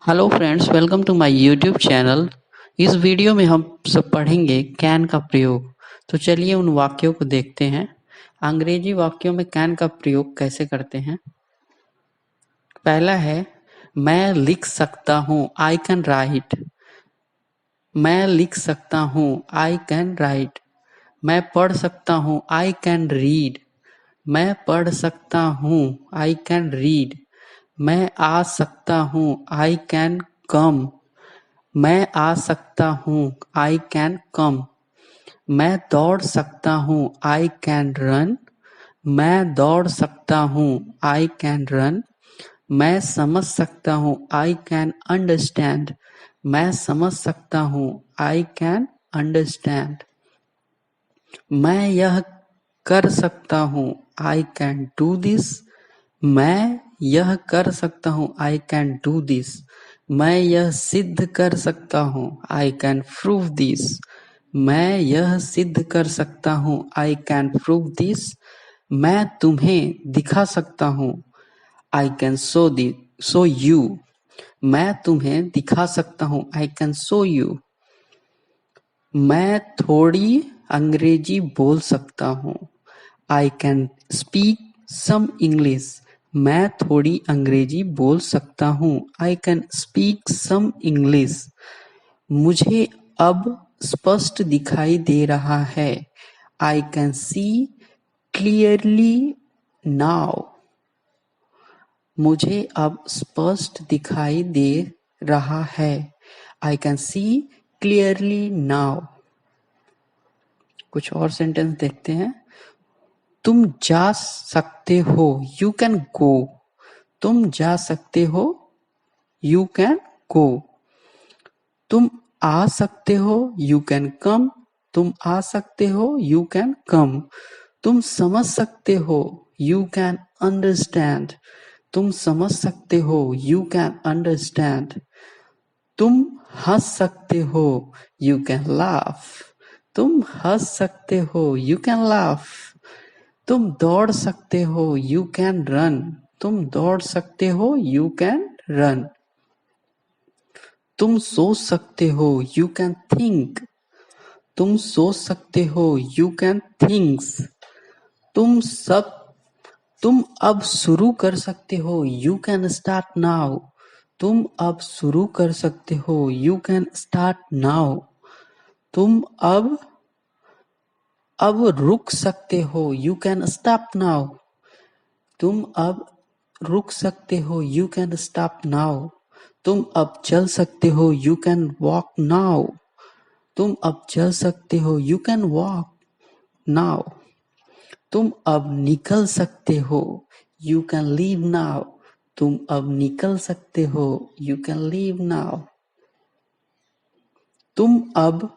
Hello friends, welcome to my YouTube channel. इस video में हम सब पढ़ेंगे कैन का प्रयोग। तो चलिए उन वाक्यों को देखते हैं। अंग्रेजी वाक्यों में कैन का प्रयोग कैसे करते हैं। पहला है मैं लिख सकता हूँ, आई कैन राइट। मैं लिख सकता हूँ, आई कैन राइट। मैं पढ़ सकता हूँ, आई कैन रीड। मैं पढ़ सकता हूँ, आई कैन रीड। मैं आ सकता हूँ, आई कैन कम। मैं आ सकता हूँ, आई कैन कम। मैं दौड़ सकता हूँ, आई कैन रन। मैं दौड़ सकता हूँ, आई कैन रन। मैं समझ सकता हूँ, आई कैन अंडरस्टैंड। मैं समझ सकता हूँ, आई कैन अंडरस्टैंड। मैं यह कर सकता हूँ, आई कैन डू दिस। मैं यह कर सकता हूँ, आई कैन डू दिस। मैं यह सिद्ध कर सकता हूँ, आई कैन प्रूव दिस। मैं यह सिद्ध कर सकता हूँ, आई कैन प्रूव दिस। मैं तुम्हें दिखा सकता हूँ, आई कैन शो यू। मैं तुम्हें दिखा सकता हूँ, आई कैन शो यू। मैं थोड़ी अंग्रेजी बोल सकता हूँ, I can speak some English. मैं थोड़ी अंग्रेजी बोल सकता हूँ, I can speak some English. मुझे अब स्पष्ट दिखाई दे रहा है, I can see clearly now. मुझे अब स्पष्ट दिखाई दे रहा है, I can see clearly now. कुछ और सेंटेंस देखते हैं। तुम जा सकते हो, यू कैन गो। तुम जा सकते हो, यू कैन गो। तुम आ सकते हो, यू कैन कम। तुम आ सकते हो, यू कैन कम। तुम समझ सकते हो, यू कैन अंडरस्टैंड। तुम समझ सकते हो, यू कैन अंडरस्टैंड। तुम हंस सकते हो, यू कैन लाफ। तुम हंस सकते हो, यू कैन लाफ। तुम दौड़ सकते हो, यू कैन रन। तुम दौड़ सकते हो, यू कैन रन। तुम सोच सकते हो, यू कैन थिंक। तुम सोच सकते हो, यू कैन थिंक्स। तुम अब शुरू कर सकते हो, यू कैन स्टार्ट नाउ। तुम अब शुरू कर सकते हो, यू कैन स्टार्ट नाउ। तुम अब रुक सकते हो, यू कैन स्टॉप नाउ। तुम अब रुक सकते हो, यू कैन स्टॉप नाउ। तुम अब चल सकते हो, यू कैन वॉक नाउ। तुम अब चल सकते हो, यू कैन वॉक नाउ। तुम अब निकल सकते हो, यू कैन लीव नाउ। तुम अब निकल सकते हो, यू कैन लीव नाउ। तुम अब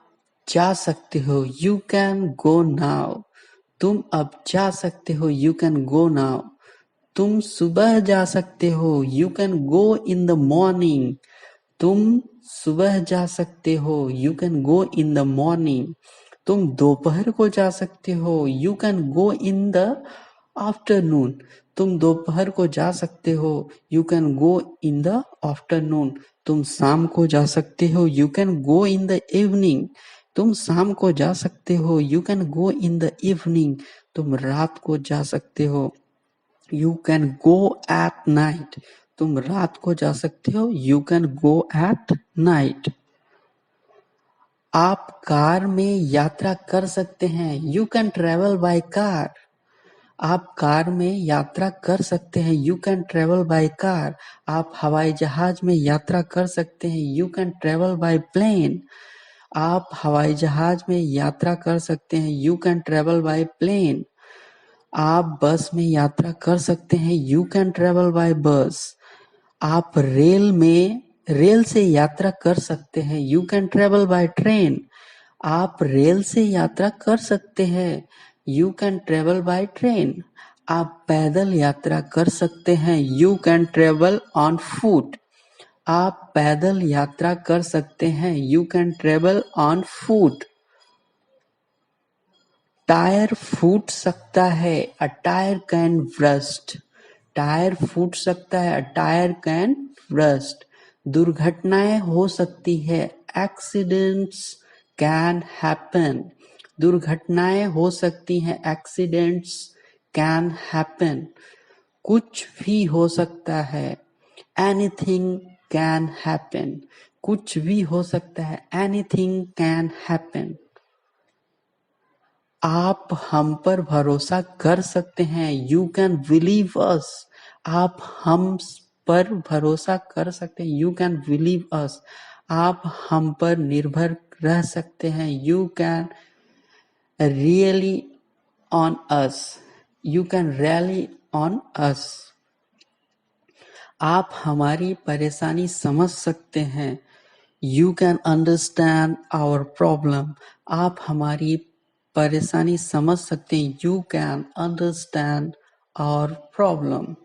जा सकते हो, यू कैन गो नाउ। तुम अब जा सकते हो, यू कैन गो नाउ। तुम सुबह जा सकते हो, you can go in the morning. तुम सुबह जा सकते हो, you can go in the morning. तुम दोपहर को जा सकते हो, you can go in the afternoon. तुम दोपहर को जा सकते हो, you can go in the afternoon. तुम शाम को जा सकते हो, you can go in the evening. तुम शाम को जा सकते हो, you can go in the evening. तुम रात को जा सकते हो, you can go at night. तुम रात को जा सकते हो, you can go at night. आप कार में यात्रा कर सकते हैं, you can travel by car. आप कार में यात्रा कर सकते हैं, you can travel by car. आप हवाई जहाज में यात्रा कर सकते हैं, you can travel by plane. आप हवाई जहाज में यात्रा कर सकते हैं, you can travel by plane. आप बस में यात्रा कर सकते हैं, यू कैन ट्रेवल बाय बस। आप रेल से यात्रा कर सकते हैं, you can travel by train. आप रेल से यात्रा कर सकते हैं, you can travel by train. आप पैदल यात्रा कर सकते हैं, you can travel on foot. आप पैदल यात्रा कर सकते हैं, you can travel on foot. Tyre फूट सकता है, a tyre can burst. Tyre फूट सकता है, अ टायर कैन ब्रस्ट। दुर्घटनाएं हो सकती है, एक्सीडेंट्स कैन हैपन। दुर्घटनाएं हो सकती हैं, एक्सीडेंट्स कैन हैपन। कुछ भी हो सकता है, एनीथिंग कैन हैपन। कुछ भी हो सकता है, एनीथिंग कैन हैपन। आप हम पर भरोसा कर सकते हैं, यू कैन बिलीव अस। आप हम पर भरोसा कर सकते हैं, यू कैन बिलीव अस। आप हम पर निर्भर रह सकते हैं, you can rely on us. You can rely on us. आप हमारी परेशानी समझ सकते हैं, you can understand our problem. आप हमारी परेशानी समझ सकते हैं, you can understand our problem.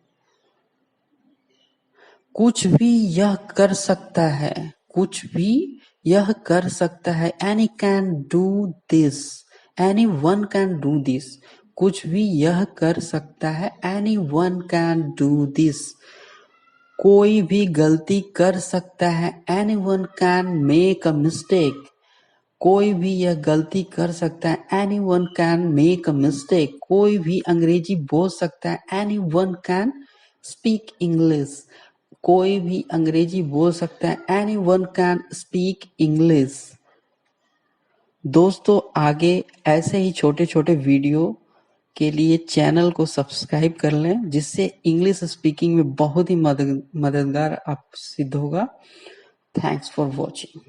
कुछ भी यह कर सकता है, कुछ भी यह कर सकता है, any can do this. Any one can do this. कुछ भी यह कर सकता है, any one can do this. कोई भी गलती कर सकता है, any one can make a mistake. कोई भी यह गलती कर सकता है, any one can make a mistake. कोई भी अंग्रेजी बोल सकता है, any one can speak English. कोई भी अंग्रेजी बोल सकता है, any one can speak English. दोस्तों, आगे ऐसे ही छोटे छोटे वीडियो के लिए चैनल को सब्सक्राइब कर लें, जिससे इंग्लिश स्पीकिंग में बहुत ही मददगार आप सिद्ध होगा। Thanks for watching.